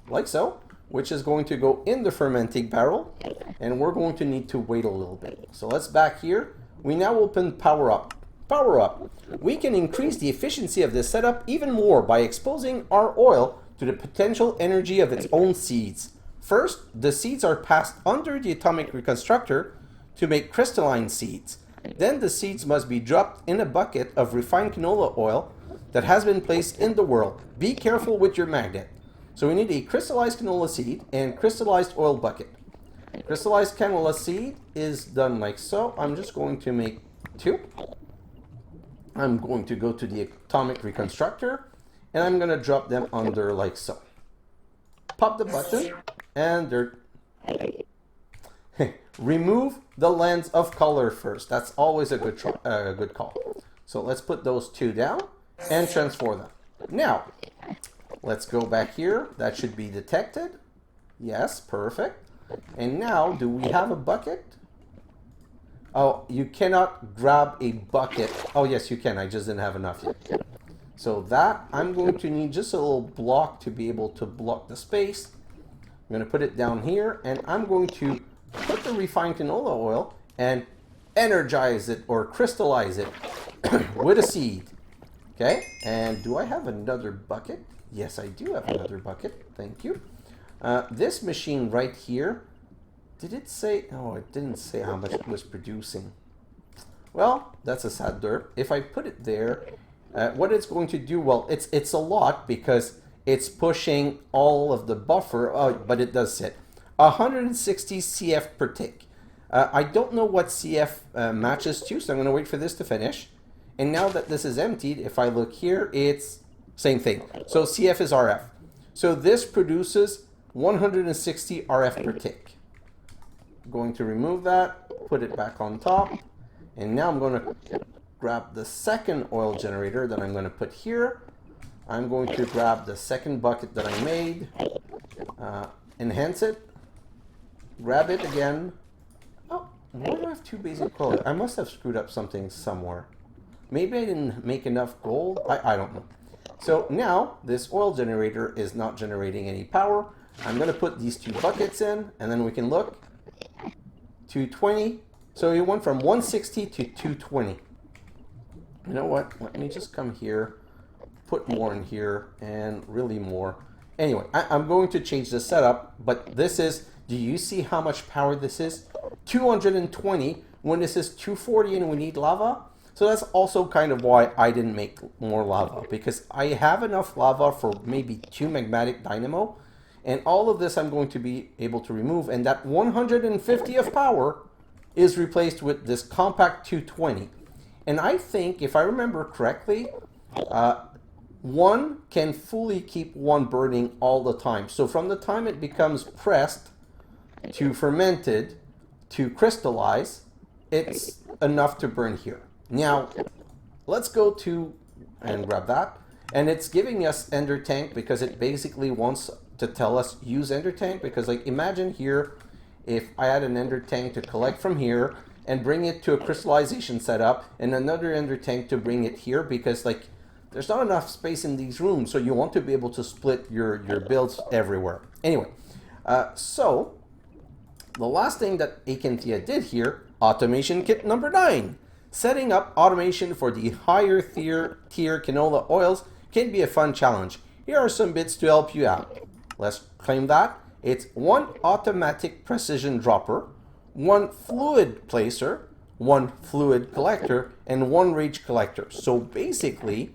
like so, which is going to go in the fermenting barrel, and we're going to need to wait a little bit. So let's back here. We now open power up. Power up. We can increase the efficiency of this setup even more by exposing our oil to the potential energy of its own seeds. First, the seeds are passed under the atomic reconstructor to make crystalline seeds. Then the seeds must be dropped in a bucket of refined canola oil that has been placed in the world. Be careful with your magnet. So we need a crystallized canola seed and crystallized oil bucket. Crystallized canola seed is done like so. I'm just going to make 2. I'm going to go to the atomic reconstructor and I'm going to drop them under like so. Pop the button and they're... Remove the lens of color first. That's always a good call. So let's put those 2 down and transform them. Now, let's go back here. That should be detected. Yes, perfect. And now, do we have a bucket? Oh, you cannot grab a bucket. Oh, yes, you can. I just didn't have enough yet. So that, I'm going to need just a little block to be able to block the space. I'm going to put it down here, and I'm going to put the refined canola oil and energize it or crystallize it with a seed. Okay, and do I have another bucket? Yes, I do have another bucket. Thank you. This machine right here, did it say? Oh, it didn't say how much it was producing. Well, that's a sad DERP. If I put it there, what it's going to do, well, it's a lot because it's pushing all of the buffer, but it does sit. 160 CF per tick. I don't know what CF matches to, so I'm going to wait for this to finish. And now that this is emptied, if I look here, it's same thing. So CF is RF. So this produces 160 RF per tick. I'm going to remove that, put it back on top. And now I'm going to grab the second oil generator that I'm going to put here. I'm going to grab the second bucket that I made, enhance it, grab it again. Oh, why do I have 2 basic colors? I must have screwed up something somewhere. Maybe I didn't make enough gold. I don't know. So now this oil generator is not generating any power. I'm going to put these 2 buckets in, and then we can look. 220. So we went from 160 to 220. You know what? Let me just come here, put more in here, and really more. Anyway, I'm going to change the setup, but this is, do you see how much power this is? 220 when this is 240 and we need lava. So that's also kind of why I didn't make more lava, because I have enough lava for maybe 2 magmatic dynamo, and all of this I'm going to be able to remove, and that 150 of power is replaced with this compact 220. And I think, if I remember correctly, 1 can fully keep 1 burning all the time. So from the time it becomes pressed to fermented to crystallize, it's enough to burn here. Now, let's go to and grab that. And it's giving us Ender Tank because it basically wants to tell us use Ender Tank, because like imagine here if I had an Ender Tank to collect from here and bring it to a crystallization setup and another Ender Tank to bring it here, because like there's not enough space in these rooms, so you want to be able to split your builds everywhere. Anyway, so the last thing that Acanthea did here, automation kit number 9. Setting up automation for the higher tier canola oils can be a fun challenge. Here are some bits to help you out. Let's claim that. It's 1 automatic precision dropper, 1 fluid placer, 1 fluid collector, and 1 rage collector. So basically,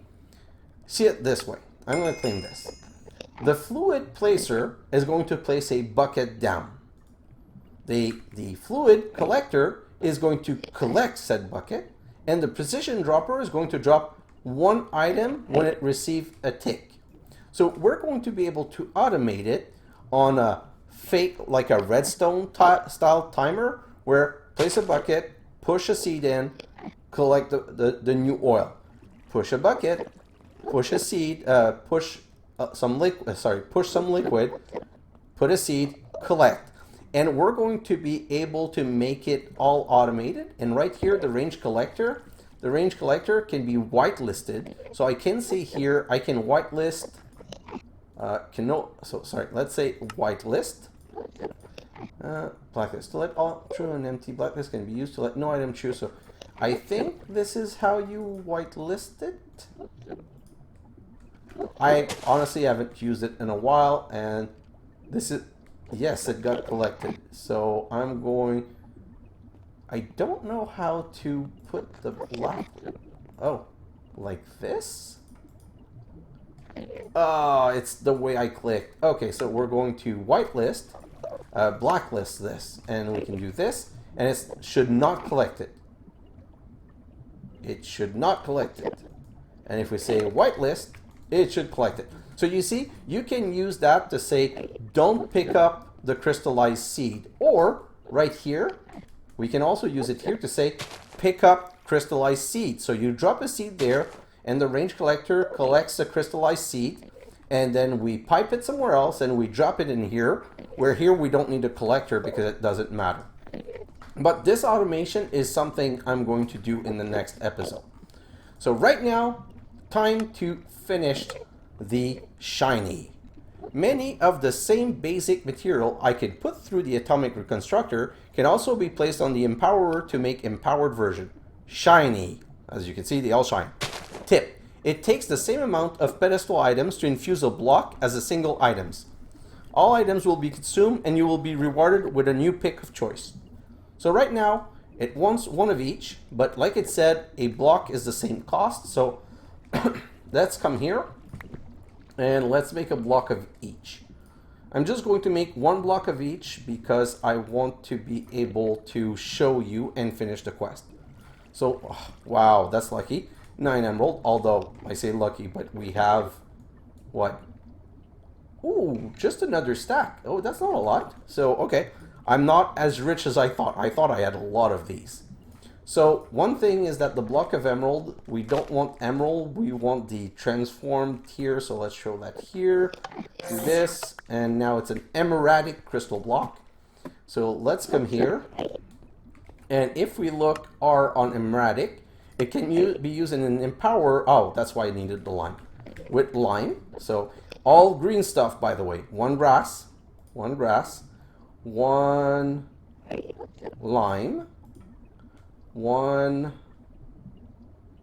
see it this way. I'm going to claim this. The fluid placer is going to place a bucket down. The fluid collector is going to collect said bucket, and the precision dropper is going to drop 1 item when it receives a tick. So we're going to be able to automate it on a fake, like a redstone style timer, where place a bucket, push a seed in, collect the new oil. Push a bucket, push a seed, push some liquid, put a seed, collect. And we're going to be able to make it all automated. And right here, the range collector can be whitelisted. So I can see here, I can whitelist, let's say whitelist, blacklist. To let all true and empty, blacklist can be used to let no item true. So I think this is how you whitelist it. I honestly haven't used it in a while, and this is, yes, it got collected. So I don't know how to put the black, oh, like this? Oh, it's the way I clicked. Okay, so we're going to whitelist, blacklist this, and we can do this, and it should not collect it. It should not collect it. And if we say whitelist, it should collect it. So you see, you can use that to say, don't pick up the crystallized seed. Or right here, we can also use it here to say, pick up crystallized seed. So you drop a seed there, and the range collector collects the crystallized seed, and then we pipe it somewhere else, and we drop it in here, where here we don't need a collector because it doesn't matter. But this automation is something I'm going to do in the next episode. So right now, time to finish the shiny. Many of the same basic material I could put through the atomic reconstructor can also be placed on the empowerer to make empowered version. Shiny. As you can see, they all shine. Tip: it takes the same amount of pedestal items to infuse a block as a single items. All items will be consumed and you will be rewarded with a new pick of choice. So right now, it wants 1 of each, but like it said, a block is the same cost. So let's come here and let's make a block of each. I'm just going to make 1 block of each because I want to be able to show you and finish the quest. So, oh, wow, that's lucky. 9 emerald, although I say lucky, but we have, what? Ooh, just another stack. Oh, that's not a lot. So, okay, I'm not as rich as I thought. I thought I had a lot of these. So, one thing is that the block of emerald, we don't want emerald, we want the transformed here. So let's show that here. Do this, and now it's an emeraldic crystal block. So let's come here. And if we look R on emeraldic, it can be used in an empower. Oh, that's why I needed the lime. With lime. So all green stuff, by the way. 1 grass, 1 lime, 1,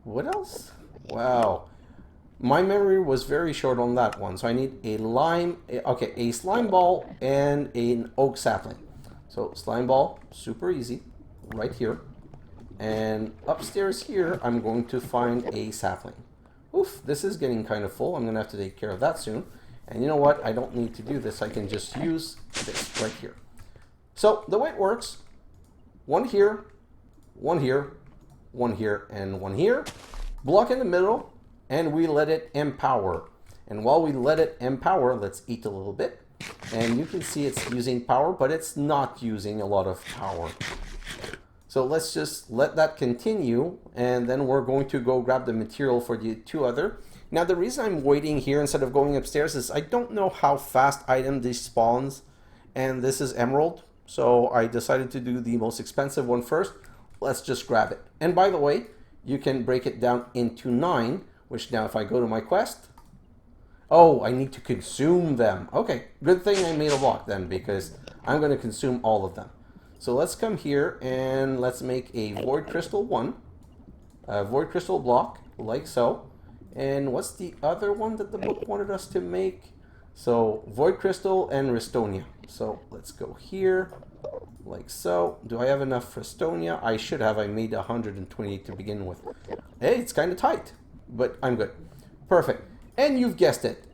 what else? Wow. My memory was very short on that one. So I need a lime, okay, a slime ball and an oak sapling. So slime ball, super easy, right here. And upstairs here, I'm going to find a sapling. Oof, this is getting kind of full. I'm going to have to take care of that soon. And you know what? I don't need to do this. I can just use this right here. So the way it works, 1 here, 1 here, 1 here, and 1 here. Block in the middle, and we let it empower. And while we let it empower, let's eat a little bit. And you can see it's using power, but it's not using a lot of power. So let's just let that continue, and then we're going to go grab the material for the two other. Now the reason I'm waiting here instead of going upstairs is I don't know how fast item this spawns, and this is emerald, so I decided to do the most expensive one first. Let's just grab it. And by the way, you can break it down into 9, which now if I go to my quest, oh, I need to consume them. Okay, good thing I made a block then, because I'm going to consume all of them. So let's come here and let's make a void crystal 1, a void crystal block, like so. And what's the other one that the book wanted us to make? So void crystal and Restonia. So let's go here, like so. Do I have enough Restonia? I should have. I made 128 to begin with. Hey, it's kind of tight, but I'm good. Perfect. And you've guessed it.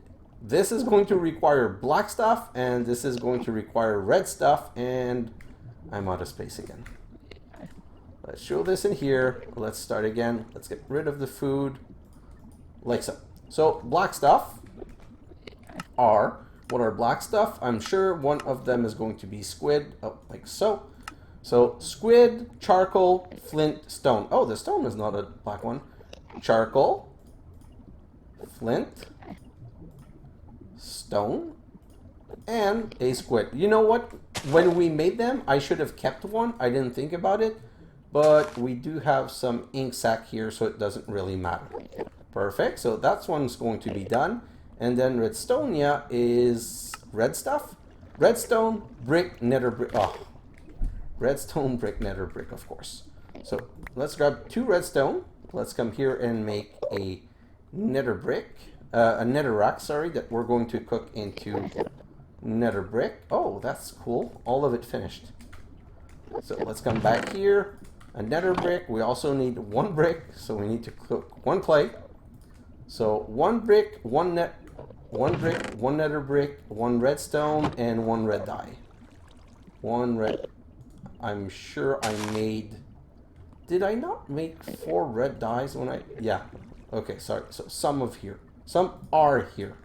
This is going to require black stuff, and this is going to require red stuff, and I'm out of space again. Let's show this in here. Let's start again. Let's get rid of the food, like so. So black stuff are, what are black stuff? I'm sure one of them is going to be squid. Oh, like so. So squid, charcoal, flint, stone. Oh, the stone is not a black one. Charcoal, flint, stone, and a squid. You know what? When we made them, I should have kept one. I didn't think about it. But we do have some ink sac here, so it doesn't really matter. Perfect. So that one's going to be done. And then redstonia is red stuff. Redstone, brick, nether brick. Oh, redstone, brick, nether brick, of course. So let's grab 2 redstone. Let's come here and make a nether brick. A netherrack, sorry, that we're going to cook into nether brick. Oh, that's cool. All of it finished. So let's come back here. A nether brick. We also need 1 brick, so we need to cook 1 clay. So 1 brick, 1 brick, 1 nether brick, 1 redstone, and 1 red dye. 1 red. I'm sure I made. Did I not make 4 red dyes when I? Yeah. Okay. Sorry. So some are here.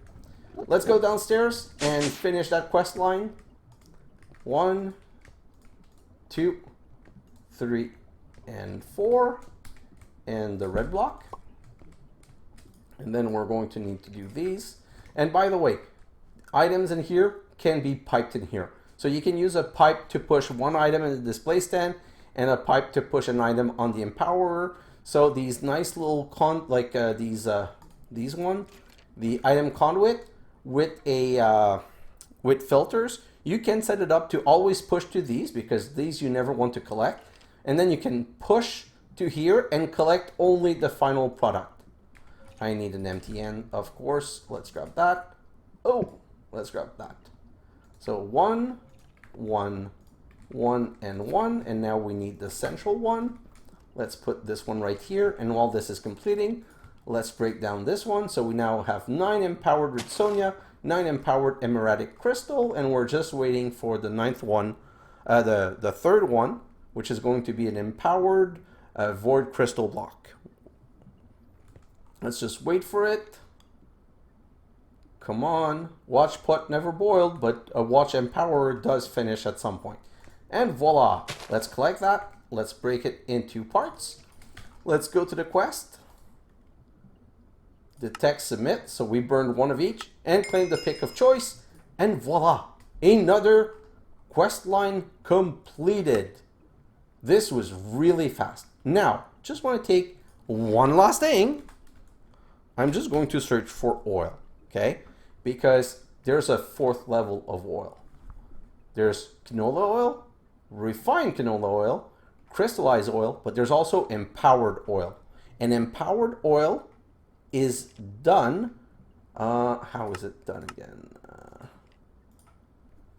Let's go downstairs and finish that quest line. 1, 2, 3, and 4, and the red block. And then we're going to need to do these. And by the way, items in here can be piped in here. So you can use a pipe to push one item in the display stand and a pipe to push an item on the empowerer. So these nice little these one, the item conduit with a with filters, you can set it up to always push to these, because these you never want to collect. And then you can push to here and collect only the final product. I need an empty end, of course. Let's grab that. Oh, let's grab that. So 1, 1, 1, and 1. And now we need the central one. Let's put this one right here. And while this is completing, let's break down this one. So we now have 9 empowered Redstonia, 9 empowered emeraldic crystal, and we're just waiting for the 9th one, the 3rd one, which is going to be an empowered void crystal block. Let's just wait for it. Come on. Watch pot never boiled, but a watch empower does finish at some point. And voila. Let's collect that. Let's break it into parts. Let's go to the quest. Detect submit. So we burned 1 of each and claim the pick of choice. And voila. Another quest line completed. This was really fast. Now, just want to take one last thing. I'm just going to search for oil, okay? Because there's a 4th level of oil. There's canola oil, refined canola oil, crystallized oil, but there's also empowered oil. And empowered oil is done, how is it done again?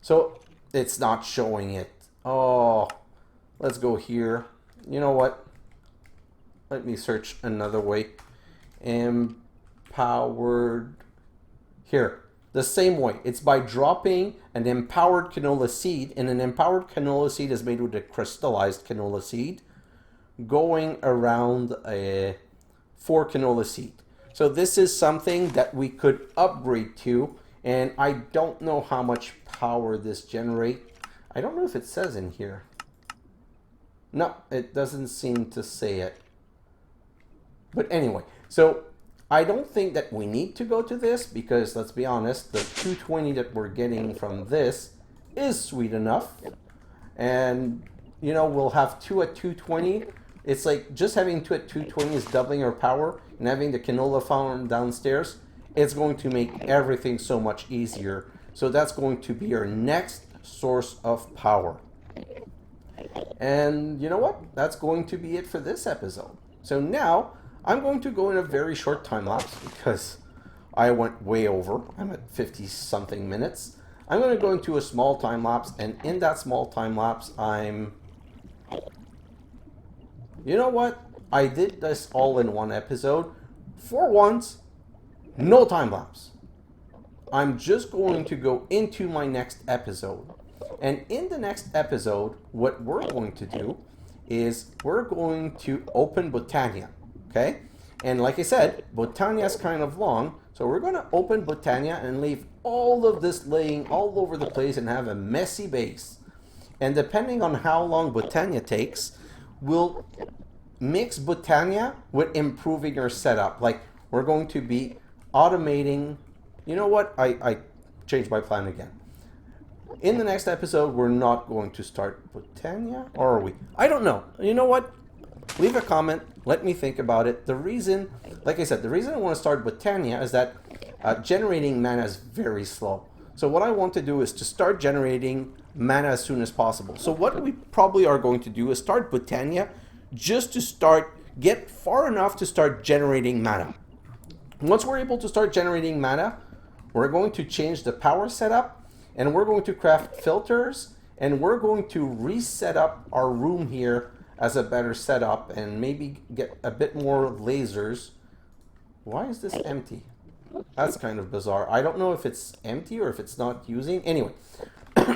So it's not showing it. Oh, let's go here. You know what? Let me search another way. Empowered, here, the same way. It's by dropping an empowered canola seed, and an empowered canola seed is made with a crystallized canola seed going around a 4 canola seed. So this is something that we could upgrade to, and I don't know how much power this generates. I don't know if it says in here. No, it doesn't seem to say it. But anyway, so I don't think that we need to go to this because, let's be honest, the 220 that we're getting from this is sweet enough. And, you know, we'll have 2 at 220. It's like just having 2 at 220 is doubling our power, and having the canola farm downstairs, it's going to make everything so much easier. So that's going to be our next source of power. And you know what? That's going to be it for this episode. So now I'm going to go in a very short time lapse because I went way over. I'm at 50 something minutes. I'm going to go into a small time lapse, and in that small time lapse you know what? I did this all in one episode. For once, no time lapse. I'm just going to go into my next episode. And in the next episode, what we're going to do is we're going to open Botania. Okay? And like I said, Botania is kind of long. So we're going to open Botania and leave all of this laying all over the place and have a messy base. And depending on how long Botania takes, we'll mix Botania with improving our setup. Like, we're going to be automating. You know what? I changed my plan again. In the next episode, we're not going to start Botania, or are we? I don't know. You know what? Leave a comment. Let me think about it. The reason, like I said, the reason I want to start Botania is that generating mana is very slow. So what I want to do is to start generating mana as soon as possible. So what we probably are going to do is start Botania just to get far enough to start generating mana. Once we're able to start generating mana, we're going to change the power setup, and we're going to craft filters, and we're going to reset up our room here as a better setup, and maybe get a bit more lasers. Why is this empty? That's kind of bizarre. I don't know if it's empty or if it's not using. Anyway,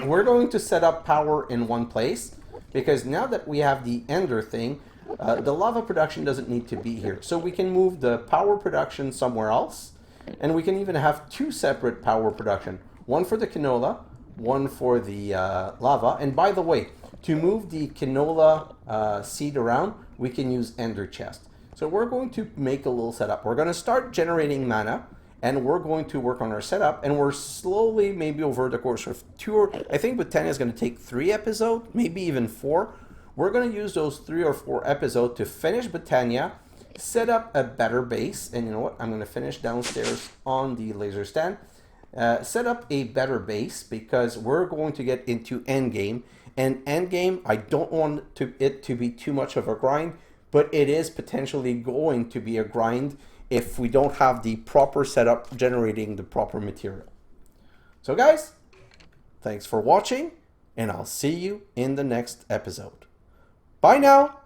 we're going to set up power in one place, because now that we have the ender thing, the lava production doesn't need to be here. So we can move the power production somewhere else, and we can even have 2 separate power production. One for the canola, one for the lava. And by the way, to move the canola seed around, we can use ender chest. So we're going to make a little setup. We're going to start generating mana, and we're going to work on our setup, and we're slowly, maybe over the course of 2 or, I think Botania is going to take 3 episodes, maybe even 4. We're going to use those 3 or 4 episodes to finish Botania, set up a better base, and you know what? I'm going to finish downstairs on the laser stand. Set up a better base, because we're going to get into endgame, and endgame, I don't want it to be too much of a grind, but it is potentially going to be a grind if we don't have the proper setup generating the proper material. So guys, thanks for watching, and I'll see you in the next episode. Bye now!